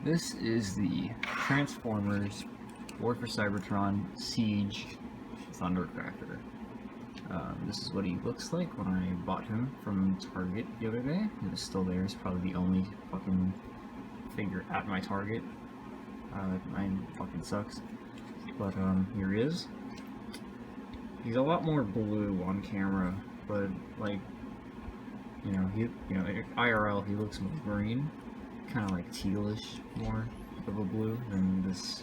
This is the Transformers War for Cybertron Siege Thundercracker. This is what he looks like when I bought him from Target the other day. It was still there. It's probably the only fucking figure at my Target. Mine fucking sucks. But here he is. He's a lot more blue on camera, but like, IRL he looks more green, kind of like tealish, more of a blue than this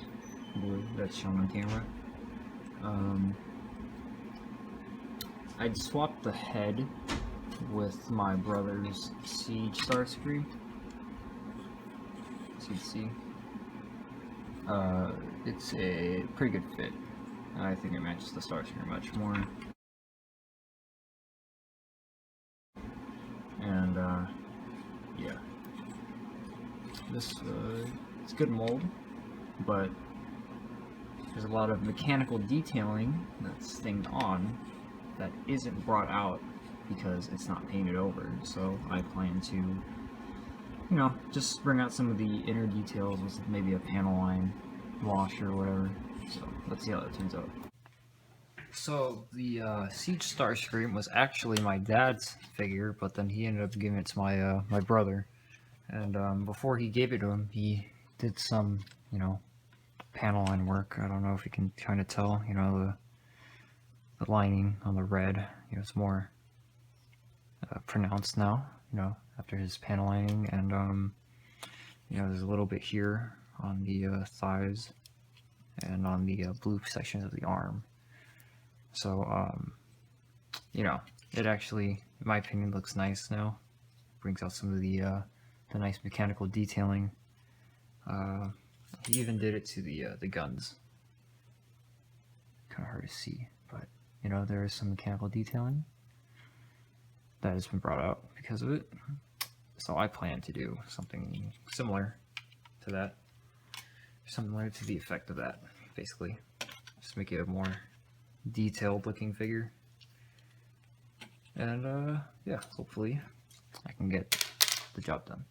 blue that's shown on camera. I'd swapped the head with my brother's Siege Starscream, as you can see. It's a pretty good fit. I think it matches the Starscream much more. And, yeah. This, it's good mold, but there's a lot of mechanical detailing that's thinged on that isn't brought out because it's not painted over. So I plan to, just bring out some of the inner details with maybe a panel line wash or whatever. So let's see how that turns out. So the Siege Starscream was actually my dad's figure, but then he ended up giving it to my brother. And before he gave it to him, he did some, panel line work. I don't know if you can kind of tell, the lining on the red, it's more pronounced now, after his panel lining. And there's a little bit here on the thighs and on the blue sections of the arm. So it actually, in my opinion, looks nice now. Brings out some of the nice mechanical detailing. He even did it to the guns. Kind of hard to see, but there is some mechanical detailing that has been brought out because of it. So I plan to do something similar to that, similar to the effect of that, basically. Just make it a more detailed looking figure. And yeah, hopefully I can get the job done.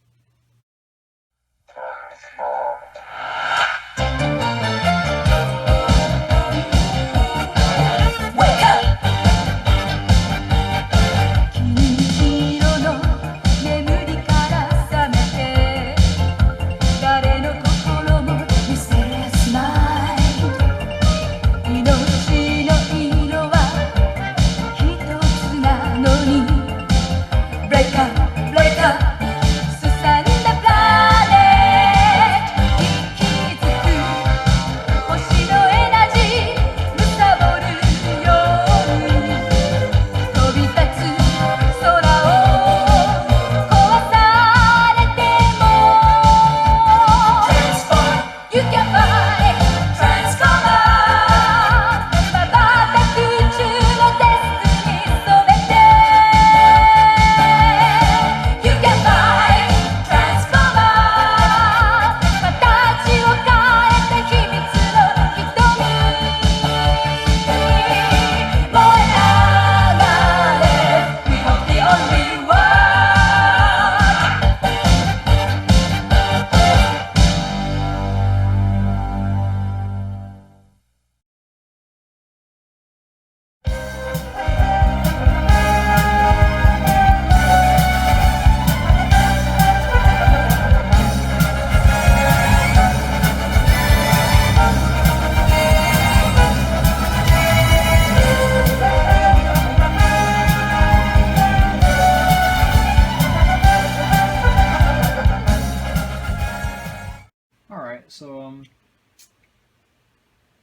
So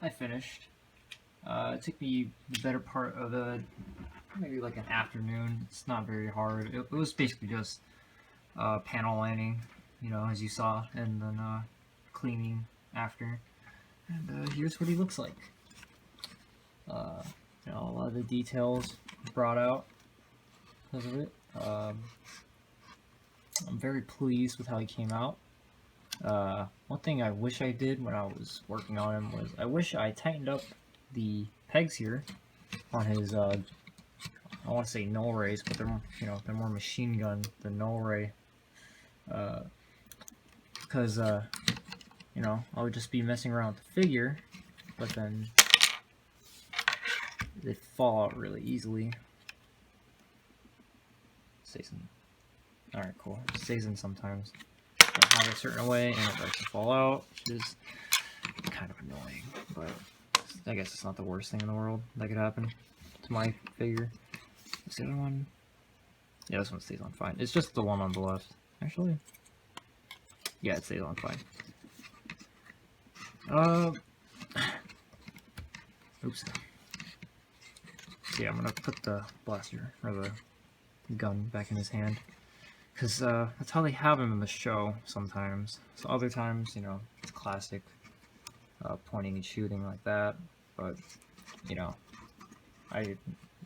I finished. It took me the better part of maybe like an afternoon. It's not very hard. It was basically just panel lining, as you saw, and then cleaning after. And here's what he looks like. A lot of the details brought out because of it. I'm very pleased with how he came out. One thing I wish I did when I was working on him was I wish I tightened up the pegs here on his I want to say null rays, but they're more machine gun than null ray, because you know, I would just be messing around with the figure, but then they fall out really easily. Stays in. Alright, cool. It stays in sometimes. I have it a certain way and it starts to fall out, which is kind of annoying, but I guess it's not the worst thing in the world that could happen to my figure. Is the other one? Yeah, this one stays on fine. It's just the one on the left, actually. Yeah, it stays on fine. Oops. So yeah, I'm gonna put the blaster, or the gun, back in his hand. Because that's how they have him in the show sometimes. So other times, you know, it's classic pointing and shooting like that. But, you know,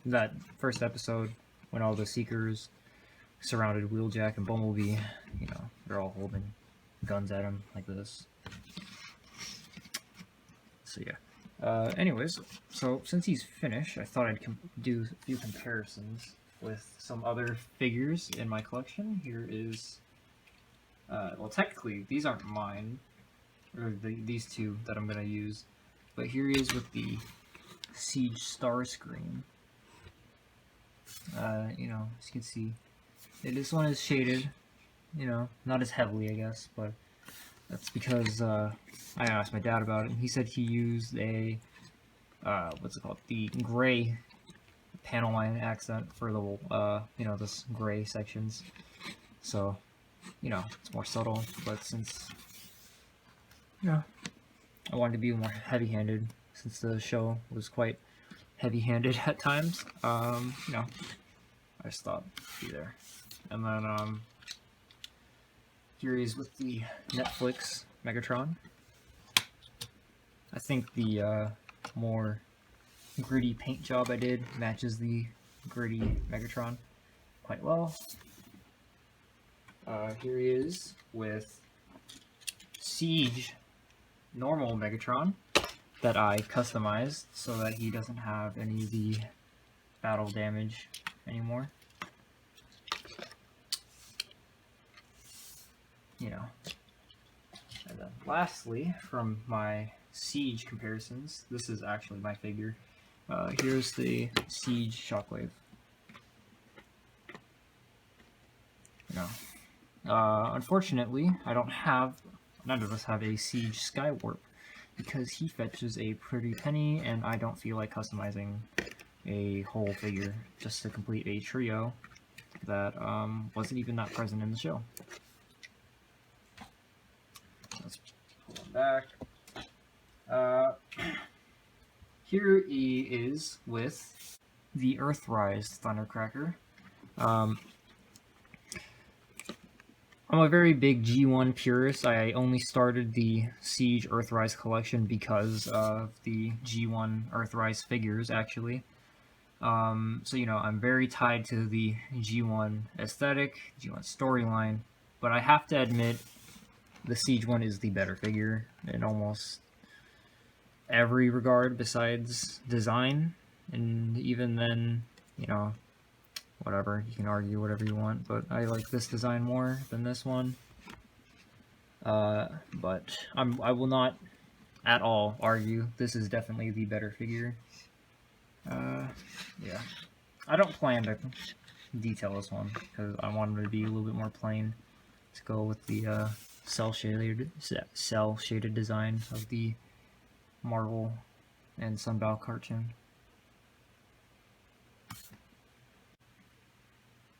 that first episode when all the Seekers surrounded Wheeljack and Bumblebee, you know, they're all holding guns at him like this. So yeah. Anyways, so since he's finished, I thought I'd do a few comparisons with some other figures in my collection. Here is, well, technically these aren't mine, or these two that I'm gonna use, but here he is with the Siege Starscream. You know, as you can see, this one is shaded, you know, not as heavily, I guess, but that's because I asked my dad about it, and he said he used a, what's it called, the gray panel line accent for the, you know, this gray sections. So, you know, it's more subtle, but since, you know, I wanted to be more heavy-handed, since the show was quite heavy-handed at times, you know, I just thought it'd be there. And then, here he is with the Netflix Megatron. I think the, more gritty paint job I did matches the gritty Megatron quite well. Here he is with Siege normal Megatron that I customized so that he doesn't have any of the battle damage anymore. You know. And then lastly, from my Siege comparisons, this is actually my figure. Here's the Siege Shockwave. You know, unfortunately, none of us have a Siege Skywarp because he fetches a pretty penny, and I don't feel like customizing a whole figure just to complete a trio that wasn't even that present in the show. Let's pull him back. Here he is with the Earthrise Thundercracker. I'm a very big G1 purist. I only started the Siege Earthrise collection because of the G1 Earthrise figures, actually. So, you know, I'm very tied to the G1 aesthetic, G1 storyline, but I have to admit the Siege one is the better figure in almost every regard besides design, and even then, you know, whatever, you can argue whatever you want, but I like this design more than this one. But I will not at all argue this is definitely the better figure. Yeah, I don't plan to detail this one because I wanted it to be a little bit more plain, to go with the cell shaded design of the Marvel and Sunbow cartoon.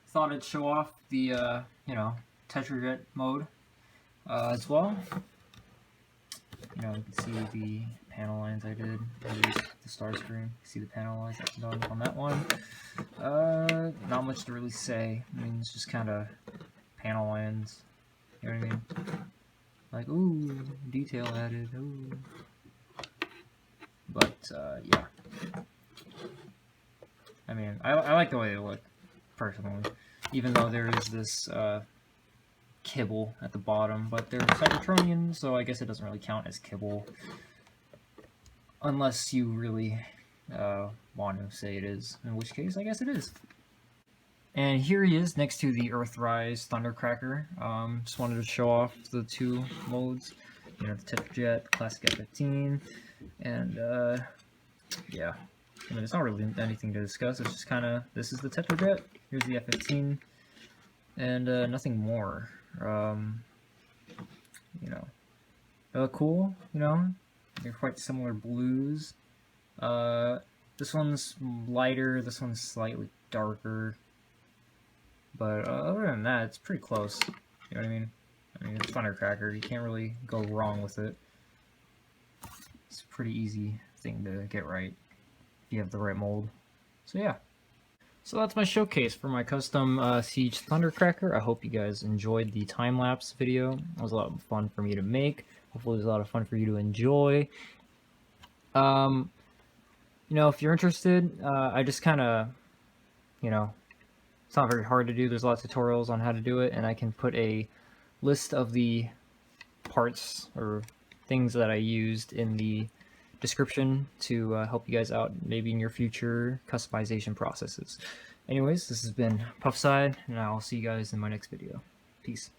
Thought I'd show off the you know, Tetrajet mode as well. You know, you can see the panel lines I did. I used the Starscream. You see the panel lines I've done on that one. Not much to really say. I mean, it's just kind of panel lines. You know what I mean? Like, ooh, detail added. Ooh. But yeah. I mean, I like the way they look, personally. Even though there is this kibble at the bottom, but they're Cybertronian, so I guess it doesn't really count as kibble. Unless you really want to say it is, in which case I guess it is. And here he is next to the Earthrise Thundercracker. Just wanted to show off the two modes. you know, the Tetrajet, classic F-15, and yeah. I mean, there's not really anything to discuss. It's just kind of, this is the Tetrajet, here's the F-15, and nothing more. You know, they look cool, you know, they're quite similar blues. This one's lighter, this one's slightly darker, but other than that, it's pretty close. You know what I mean? I mean, it's Thundercracker, you can't really go wrong with it. It's a pretty easy thing to get right if you have the right mold. So yeah. So that's my showcase for my custom Siege Thundercracker. I hope you guys enjoyed the time-lapse video. It was a lot of fun for me to make. Hopefully it was a lot of fun for you to enjoy. You know, if you're interested, I just kind of, you know, it's not very hard to do. There's a lot of tutorials on how to do it, and I can put a list of the parts or things that I used in the description to help you guys out maybe in your future customization processes. Anyways, this has been Puffside, and I'll see you guys in my next video. Peace.